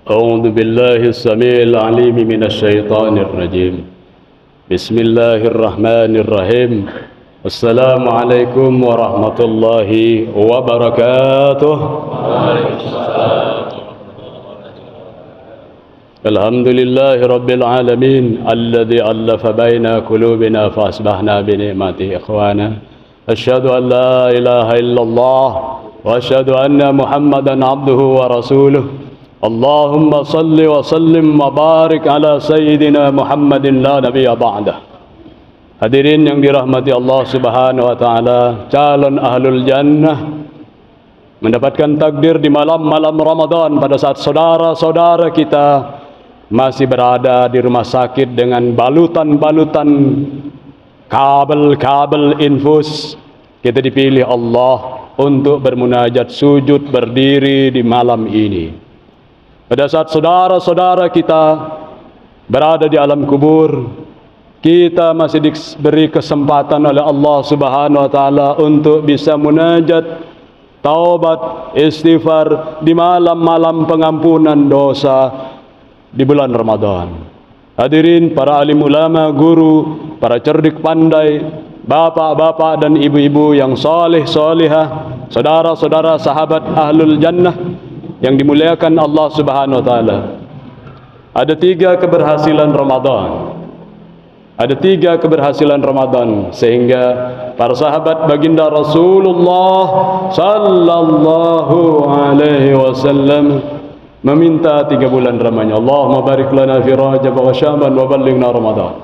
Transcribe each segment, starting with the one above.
أعوذ بالله السميع العليم من الشيطان الرجيم. بسم الله الرحمن الرحيم. السلام عليكم ورحمة الله وبركاته. الحمد لله رب العالمين الذي ألف بين قلوبنا فأصبحنا بنعمته إخوانا. أشهد أن لا إله إلا الله وأشهد أن محمدا عبده ورسوله. اللهم صل وسلم وبارك على سيدنا محمد لا نبي بعده. Hadirin yang dirahmati Allah Subhanahu wa taala, calon ahlul jannah mendapatkan takdir di malam-malam Ramadan pada saat saudara-saudara kita masih berada di rumah sakit dengan balutan-balutan kabel-kabel infus. Kita dipilih Allah untuk bermunajat sujud berdiri di malam ini. Pada saat saudara-saudara kita berada di alam kubur, kita masih diberi kesempatan oleh Allah Subhanahu wa taala untuk bisa munajat, taubat, istighfar di malam-malam pengampunan dosa di bulan Ramadan. Hadirin para alim ulama, guru, para cerdik pandai, bapak-bapak dan ibu-ibu yang saleh salihah, saudara-saudara sahabat ahlul jannah yang dimuliakan Allah Subhanahu wa taala. Ada tiga keberhasilan Ramadan. Ada tiga keberhasilan Ramadan sehingga para sahabat baginda Rasulullah sallallahu alaihi wasallam meminta 3 bulan Ramadan. Allahumma barik lana fi Rajab wa Sya'ban wa ballighna Ramadan.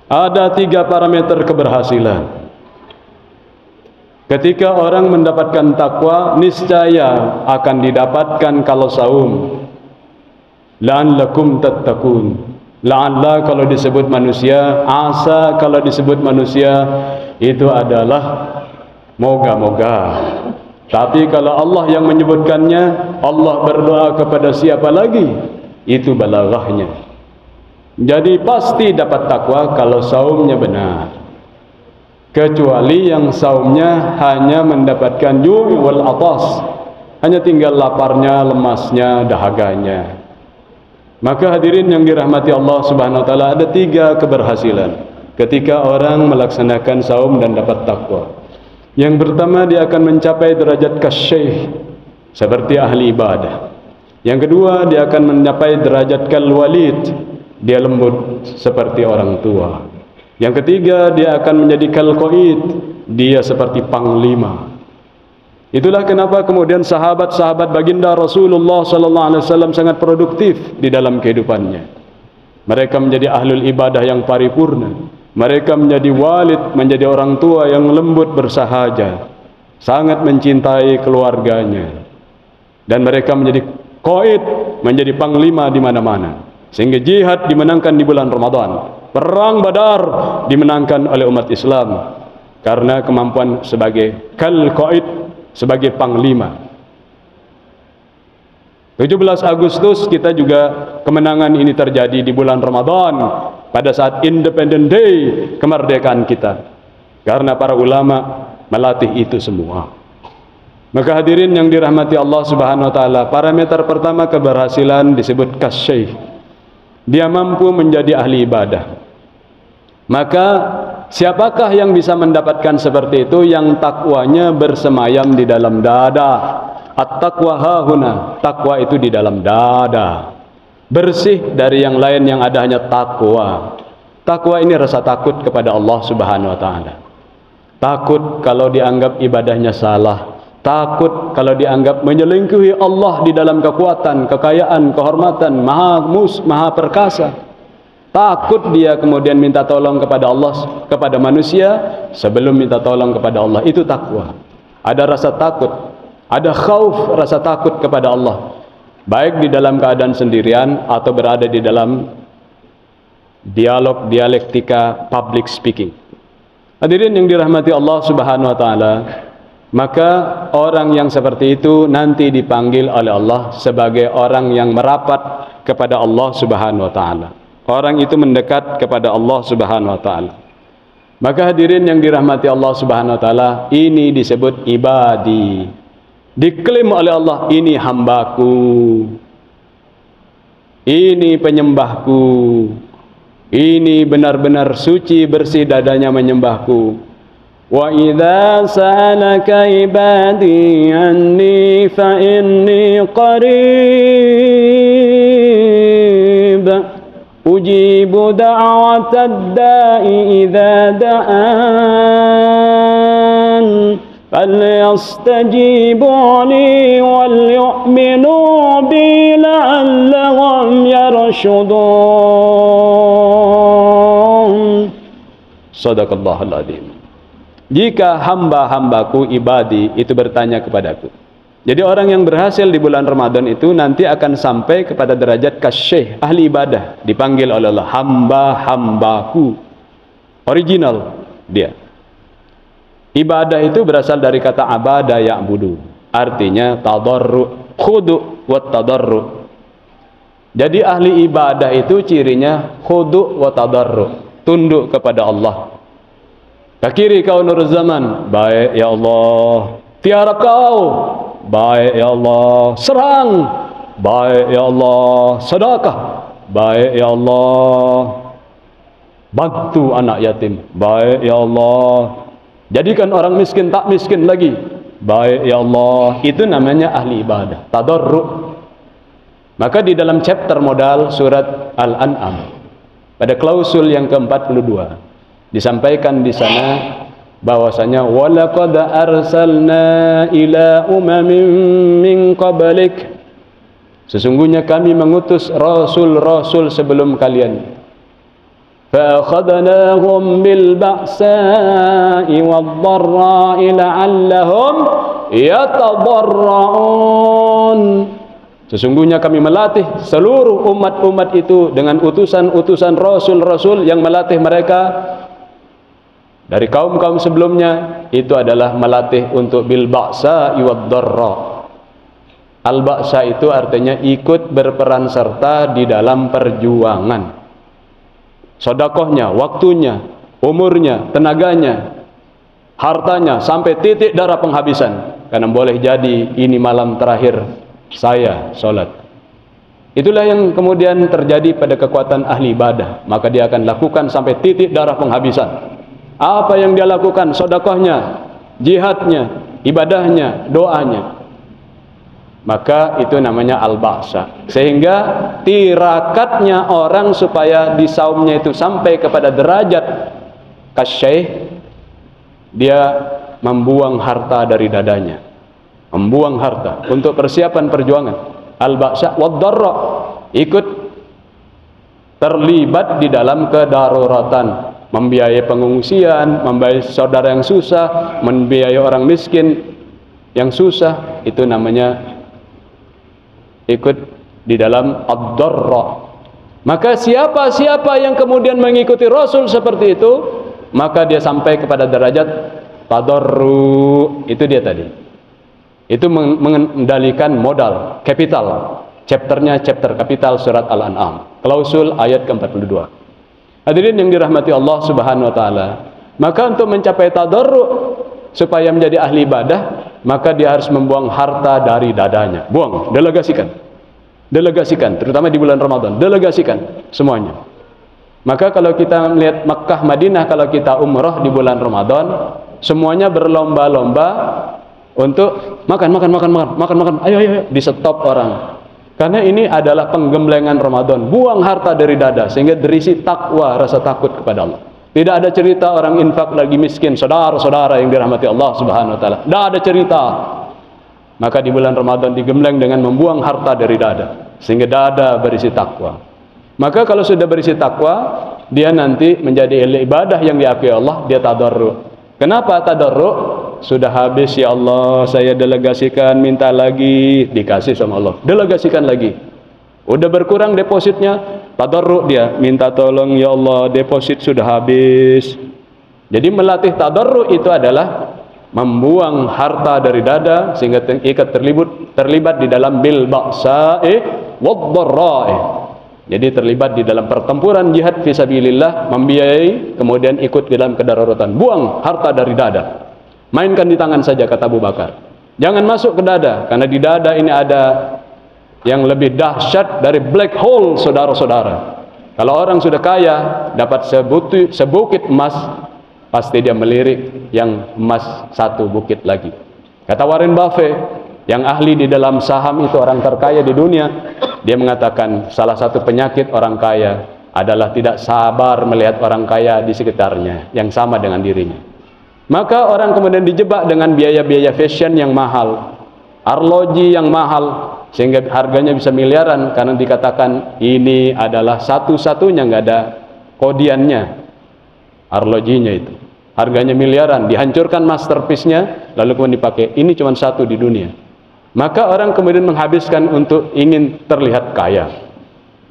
Ada 3 parameter keberhasilan. Ketika orang mendapatkan takwa, niscaya akan didapatkan kalau saum. La'allakum tattaqun. La'alla kalau disebut manusia, asa kalau disebut manusia itu adalah moga-moga. Tapi kalau Allah yang menyebutkannya, Allah berdoa kepada siapa lagi? Itu balaghahnya. Jadi pasti dapat takwa kalau saumnya benar. Kecuali yang saumnya hanya mendapatkan ju' wal atas, hanya tinggal laparnya, lemasnya, dahaganya. Maka hadirin yang dirahmati Allah Subhanahu wa taala, ada 3 keberhasilan ketika orang melaksanakan saum dan dapat takwa. Yang pertama, dia akan mencapai derajat kasyaih seperti ahli ibadah. Yang kedua, dia akan mencapai derajat kal walid, dia lembut seperti orang tua. Yang ketiga, dia akan menjadi kal qaid, dia seperti panglima. Itulah kenapa kemudian sahabat-sahabat baginda Rasulullah sallallahu alaihi wasallam sangat produktif di dalam kehidupannya. Mereka menjadi ahlul ibadah yang paripurna. Mereka menjadi walid, menjadi orang tua yang lembut bersahaja, sangat mencintai keluarganya. Dan mereka menjadi qaid, menjadi panglima di mana-mana. Sehingga jihad dimenangkan di bulan Ramadan. Perang Badar dimenangkan oleh umat Islam karena kemampuan sebagai kal qaid, sebagai panglima. 17 Agustus kita juga kemenangan ini terjadi di bulan Ramadan pada saat Independence Day, kemerdekaan kita. Karena para ulama melatih itu semua. Maka hadirin yang dirahmati Allah Subhanahu wa taala, parameter pertama keberhasilan disebut kasyaih. Dia mampu menjadi ahli ibadah. Maka siapakah yang bisa mendapatkan seperti itu? Yang takwanya bersemayam di dalam dada. At-taqwa hahuna, takwa itu di dalam dada. Bersih dari yang lain, yang ada hanya takwa. Takwa ini rasa takut kepada Allah Subhanahu wa taala. Takut kalau dianggap ibadahnya salah. Takut kalau dianggap menyelingkuhi Allah di dalam kekuatan, kekayaan, kehormatan, maha perkasa. Takut dia kemudian minta tolong kepada Allah, kepada manusia sebelum minta tolong kepada Allah. Itu takwa. Ada rasa takut, ada khauf, rasa takut kepada Allah, baik di dalam keadaan sendirian atau berada di dalam dialog dialektika public speaking. Hadirin yang dirahmati Allah Subhanahu wa taala, maka orang yang seperti itu nanti dipanggil oleh Allah sebagai orang yang merapat kepada Allah Subhanahu wa taala. Orang itu mendekat kepada Allah Subhanahu wa taala. Maka hadirin yang dirahmati Allah Subhanahu wa taala, ini disebut ibadi. Diklaim oleh Allah, ini hambaku. ini penyembahku, ini benar-benar suci bersih dadanya menyembahku. Wa idza sa'alaka ibadi anni fa inni qarib ujibu da'watad da'i idza da'an falyastajibu li wal yu'minu bi la'allahum yarshudun. Shadaqallahul adzim. Jika hamba-hambaku ibadi itu bertanya kepadaku. Jadi orang yang berhasil di bulan Ramadan itu nanti akan sampai kepada derajat kasyih, ahli ibadah, dipanggil oleh Allah hamba-hambaku. Original dia. Ibadah itu berasal dari kata abada ya'budu, artinya tadarru, khudu wa tadarru. Jadi ahli ibadah itu cirinya khudu wa tadarru, tunduk kepada Allah. Takiri kau nur zaman, baik ya Allah. Tiara kau, baik ya Allah. Serang, baik ya Allah. Sedekah, baik ya Allah. Bantu anak yatim, baik ya Allah. Jadikan orang miskin tak miskin lagi, baik ya Allah. Itu namanya ahli ibadah, tadarru. Maka di dalam chapter modal surat Al-An'am pada klausul yang ke-42 disampaikan di sana bahwasanya walaqad arsalna ila umamin min qablik, sesungguhnya kami mengutus rasul-rasul sebelum kalian, fa akhadnahum bil ba'sa'i wad-dharra'i la'allahum yatadarra'un. Sesungguhnya kami melatih seluruh umat-umat itu dengan utusan-utusan rasul-rasul yang melatih mereka dari kaum-kaum sebelumnya, itu adalah melatih untuk bil ba'sa wad dharra. Al ba'sa itu artinya ikut berperan serta di dalam perjuangan. Sedekahnya, waktunya, umurnya, tenaganya, hartanya sampai titik darah penghabisan. Karena boleh jadi ini malam terakhir saya sholat. Itulah yang kemudian terjadi pada kekuatan ahli ibadah. Maka dia akan lakukan sampai titik darah penghabisan. Apa yang dia lakukan? Sedekahnya, jihadnya, ibadahnya, doanya. Maka itu namanya al-ba'sa. Sehingga tirakatnya orang supaya di saumnya itu sampai kepada derajat kasyih, dia membuang harta dari dadanya, membuang harta untuk persiapan perjuangan. Al-ba'sa wad-dharra, ikut terlibat di dalam kedaruratan, membiayai pengungsian, membiayai saudara yang susah, membiayai orang miskin yang susah. Itu namanya ikut di dalam ad-dharra. Maka siapa-siapa yang kemudian mengikuti Rasul seperti itu, maka dia sampai kepada derajat tadarru. Itu dia tadi. Itu mengendalikan modal, kapital. Chapternya chapter kapital surat Al-An'am, klausul ayat ke-42. Hadirin yang dirahmati Allah Subhanahu wa taala, maka untuk mencapai tadarru supaya menjadi ahli ibadah, maka dia harus membuang harta dari dadanya. Buang, delegasikan. Delegasikan, terutama di bulan Ramadan, delegasikan semuanya. Maka kalau kita melihat Makkah, Madinah, kalau kita umrah di bulan Ramadan, semuanya berlomba-lomba untuk makan, ayo, di stop orang. Karena ini adalah penggemblengan Ramadan, buang harta dari dada sehingga berisi takwa, rasa takut kepada Allah. Tidak ada cerita orang infak lagi miskin, saudara-saudara yang dirahmati Allah Subhanahu wa taala. Tidak ada cerita. Maka di bulan Ramadan digembleng dengan membuang harta dari dada sehingga dada berisi takwa. Maka kalau sudah berisi takwa, dia nanti menjadi ibadah yang diakui Allah, dia tadarru. Kenapa tadarru? Sudah habis ya Allah, saya delegasikan, minta lagi, dikasih sama Allah, delegasikan lagi. Udah berkurang depositnya, tadarru dia, minta tolong ya Allah, deposit sudah habis. Jadi melatih tadarru itu adalah membuang harta dari dada sehingga terlibat di dalam bil ba'sa'i wad dharra'i. Jadi terlibat di dalam pertempuran jihad fisabilillah, membiayai, kemudian ikut di dalam kedaruratan. Buang harta dari dada. Mainkan di tangan saja, kata Abu Bakar. Jangan masuk ke dada, karena di dada ini ada yang lebih dahsyat dari black hole, saudara-saudara. Kalau orang sudah kaya, dapat sebukit emas, pasti dia melirik yang emas satu bukit lagi. Kata Warren Buffett, yang ahli di dalam saham itu, orang terkaya di dunia, dia mengatakan salah satu penyakit orang kaya adalah tidak sabar melihat orang kaya di sekitarnya yang sama dengan dirinya. Maka orang kemudian dijebak dengan biaya-biaya fashion yang mahal, arloji yang mahal, sehingga harganya bisa miliaran karena dikatakan ini adalah satu-satunya, nggak ada kodiannya, arlojinya itu. Harganya miliaran, dihancurkan masterpiece-nya, lalu kemudian dipakai. Ini cuma satu di dunia. Maka orang kemudian menghabiskan untuk ingin terlihat kaya.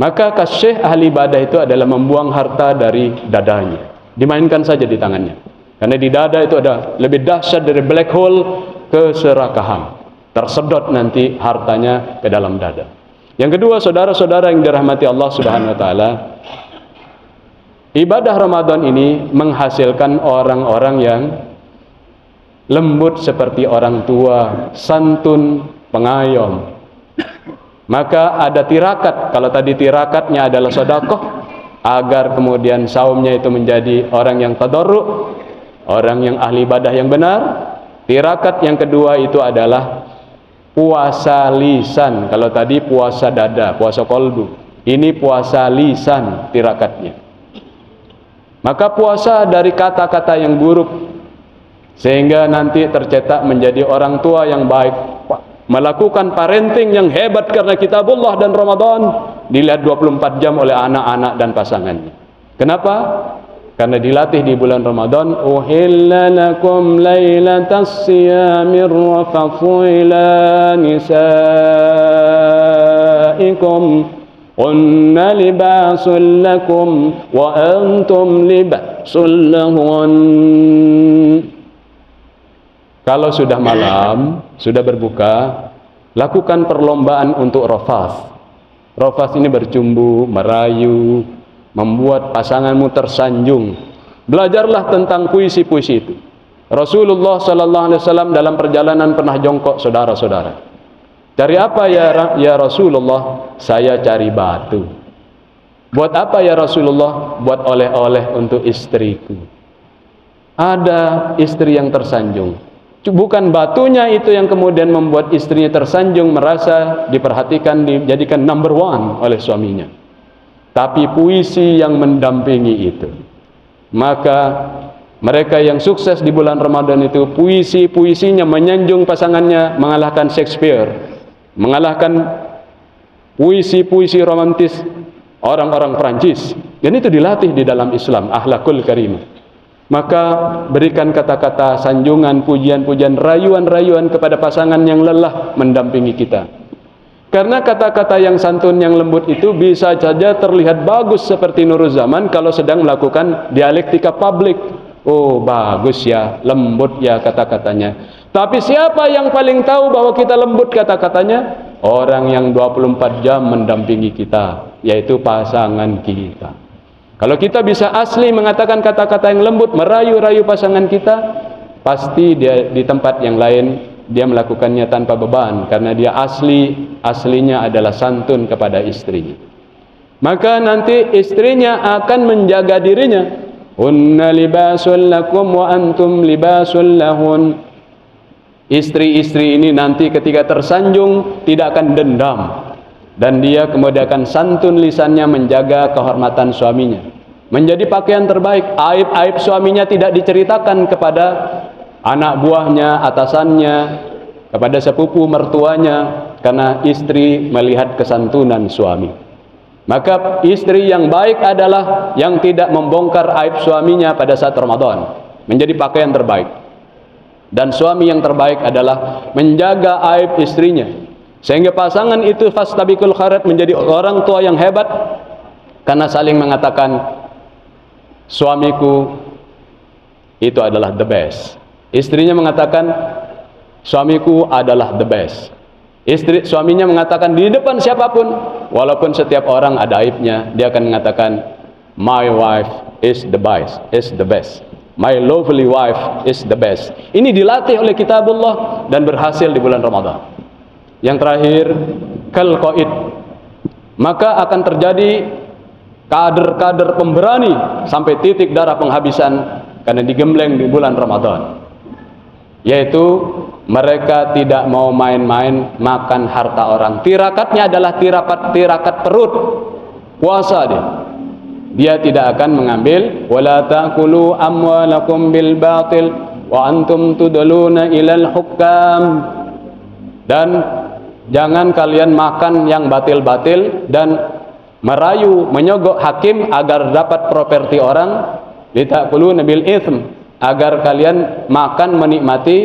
Maka kasyih ahli ibadah itu adalah membuang harta dari dadanya, dimainkan saja di tangannya. Karena di dada itu ada lebih dahsyat dari black hole, keserakahan. Tersedot nanti hartanya ke dalam dada. Yang kedua, saudara-saudara yang dirahmati Allah Subhanahu wa taala, ibadah Ramadan ini menghasilkan orang-orang yang lembut seperti orang tua, santun, pengayom. Maka ada tirakat. Kalau tadi tirakatnya adalah sedekah, agar kemudian saumnya itu menjadi orang yang tadarruk, orang yang ahli ibadah yang benar. Tirakat yang kedua itu adalah puasa lisan. Kalau tadi puasa dada, puasa kolbu, ini puasa lisan tirakatnya. Maka puasa dari kata-kata yang buruk, sehingga nanti tercetak menjadi orang tua yang baik, melakukan parenting yang hebat karena kitabullah dan Ramadan dilihat 24 jam oleh anak-anak dan pasangannya. Kenapa? Karena dilatih di bulan Ramadan. Uhilla lakum lailatas siyamir rafathu ila nisaikum hunna libasul lakum wa antum libasul lahun. Kalau sudah malam, sudah berbuka, lakukan perlombaan untuk rafath. Rafath ini bercumbu, merayu, membuat pasanganmu tersanjung. Belajarlah tentang puisi-puisi itu. Rasulullah sallallahu alaihi wasallam dalam perjalanan pernah jongkok, saudara-saudara. Cari apa ya Rasulullah? Saya cari batu. Buat apa ya Rasulullah? Buat oleh-oleh untuk istriku. Ada istri yang tersanjung. Bukan batunya itu yang kemudian membuat istrinya tersanjung, merasa diperhatikan, dijadikan number one oleh suaminya, tapi puisi yang mendampingi itu. Maka mereka yang sukses di bulan Ramadan itu, puisi-puisinya menyanjung pasangannya, mengalahkan Shakespeare, mengalahkan puisi-puisi romantis orang-orang Prancis. Dan itu dilatih di dalam Islam, akhlakul karimah. Maka berikan kata-kata sanjungan, pujian-pujian, rayuan-rayuan kepada pasangan yang lelah mendampingi kita. Karena kata-kata yang santun, yang lembut itu bisa saja terlihat bagus seperti Nurul Zaman kalau sedang melakukan dialektika publik. Oh, bagus ya, lembut ya kata-katanya. Tapi siapa yang paling tahu bahwa kita lembut kata-katanya? Orang yang 24 jam mendampingi kita, yaitu pasangan kita. Kalau kita bisa asli mengatakan kata-kata yang lembut, merayu-rayu pasangan kita, pasti dia di tempat yang lain dia melakukannya tanpa beban, karena dia aslinya adalah santun kepada istrinya. Maka nanti istrinya akan menjaga dirinya. Hunna libasul lakum wa antum libasul lahun. Istri-istri ini nanti ketika tersanjung tidak akan dendam, dan dia kemudian akan santun lisannya menjaga kehormatan suaminya, menjadi pakaian terbaik. Aib-aib suaminya tidak diceritakan kepada anak buahnya, atasannya, kepada sepupu mertuanya, karena istri melihat kesantunan suami. Maka istri yang baik adalah yang tidak membongkar aib suaminya pada saat Ramadan, menjadi pakaian terbaik. Dan suami yang terbaik adalah menjaga aib istrinya, sehingga pasangan itu fastabiqul khairat, menjadi orang tua yang hebat karena saling mengatakan suamiku itu adalah the best. Istrinya mengatakan suamiku adalah the best. Suaminya mengatakan di depan siapapun, walaupun setiap orang ada aibnya, dia akan mengatakan my wife is the best. My lovely wife is the best. Ini dilatih oleh kitabullah dan berhasil di bulan Ramadan. Yang terakhir, kal qaid, maka akan terjadi kader-kader pemberani sampai titik darah penghabisan karena digembleng di bulan Ramadan, yaitu mereka tidak mau main-main makan harta orang. Tirakatnya adalah tirakat perut, puasa dia tidak akan mengambil. Wala ta'kulu amwalakum bil batil wa antum tudluna ilal hukam, dan jangan kalian makan yang batil-batil dan merayu menyogok hakim agar dapat properti orang. Litakulu nabil ithm, agar kalian makan menikmati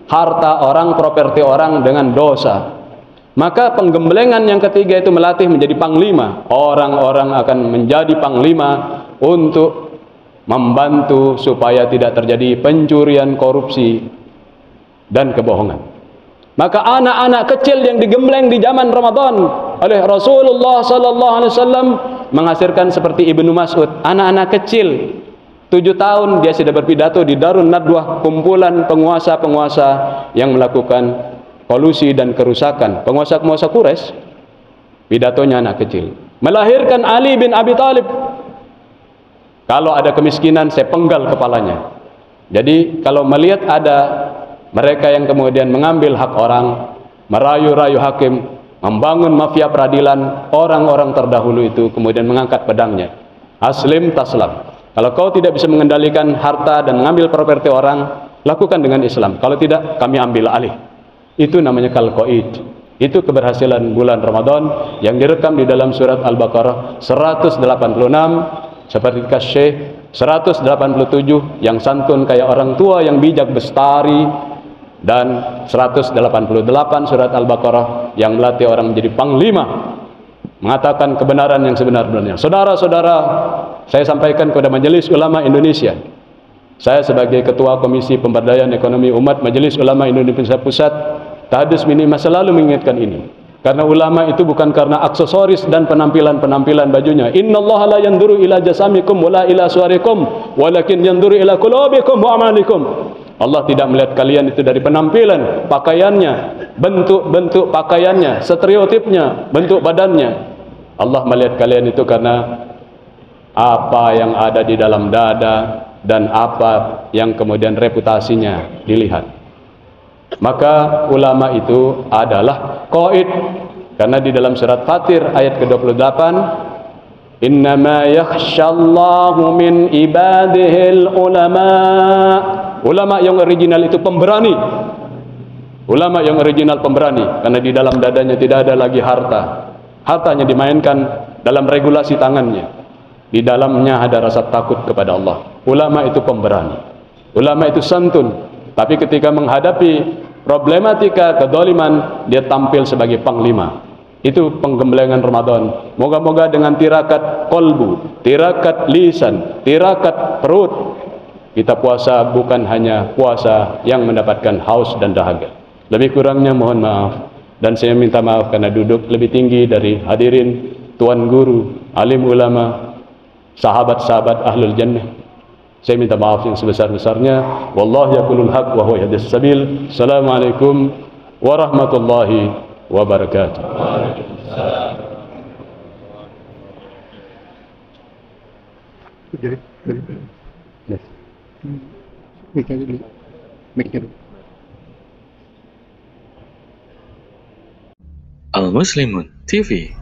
harta orang, properti orang dengan dosa. Maka penggemblengan yang ketiga itu melatih menjadi panglima. Orang-orang akan menjadi panglima untuk membantu supaya tidak terjadi pencurian, korupsi dan kebohongan. Maka anak-anak kecil yang digembleng di zaman Ramadan oleh Rasulullah sallallahu alaihi wasallam menghasilkan seperti Ibnu Mas'ud, anak-anak kecil 7 tahun dia sudah berpidato di Darun Nadwah, kumpulan penguasa-penguasa yang melakukan kolusi dan kerusakan, penguasa-penguasa Quraisy. Pidatonya anak kecil. Melahirkan Ali bin Abi Thalib. Kalau ada kemiskinan saya penggal kepalanya. Jadi kalau melihat ada mereka yang kemudian mengambil hak orang, merayu-rayu hakim, membangun mafia peradilan, orang-orang terdahulu itu kemudian mengangkat pedangnya. Aslim taslam. Kalau kau tidak bisa mengendalikan harta dan mengambil properti orang, lakukan dengan Islam. Kalau tidak, kami ambil alih. Itu namanya kal-qaid. Itu keberhasilan bulan Ramadan yang direkam di dalam surat Al-Baqarah 186 seperti kasyih, 187 yang santun kayak orang tua yang bijak bestari, dan 188 surat Al-Baqarah yang melatih orang menjadi panglima, mengatakan kebenaran yang sebenar-benarnya. Saudara-saudara, saya sampaikan kepada Majelis Ulama Indonesia, saya sebagai Ketua Komisi Pemberdayaan Ekonomi Umat Majelis Ulama Indonesia Pusat, Tahdus Minima selalu mengingatkan ini. Karena ulama itu bukan karena aksesoris dan penampilan-penampilan bajunya. Innallaha la yanzuru ila jasamikum wala ila suwarikum, walakin yanzuru ila qulubikum wa amalikum. Allah tidak melihat kalian itu dari penampilan, pakaiannya, bentuk-bentuk pakaiannya, stereotipnya, bentuk badannya. Allah melihat kalian itu karena apa yang ada di dalam dada dan apa yang kemudian reputasinya dilihat. Maka ulama itu adalah qaid, karena di dalam surat Fatir ayat ke-28, innama yakhshallahu min ibadihil ulama. Ulama yang original itu pemberani. Ulama yang original pemberani, karena di dalam dadanya tidak ada lagi harta. Hartanya dimainkan dalam regulasi tangannya. Di dalamnya ada rasa takut kepada Allah. Ulama itu pemberani. Ulama itu santun. Tapi ketika menghadapi problematika kedoliman, dia tampil sebagai panglima. Itu penggemblengan Ramadan. Moga-moga dengan tirakat kolbu, tirakat lisan, tirakat perut, kita puasa bukan hanya puasa yang mendapatkan haus dan dahaga. Lebih kurangnya mohon maaf. Dan saya minta maaf karena duduk lebih tinggi dari hadirin tuan guru, alim ulama, sahabat-sahabat ahlul jannah. Saya minta maaf yang sebesar-besarnya. Wallahu yaqulul haq wa huwa yahdis sabil. Assalamualaikum warahmatullahi wabarakatuh. Al Muslimun TV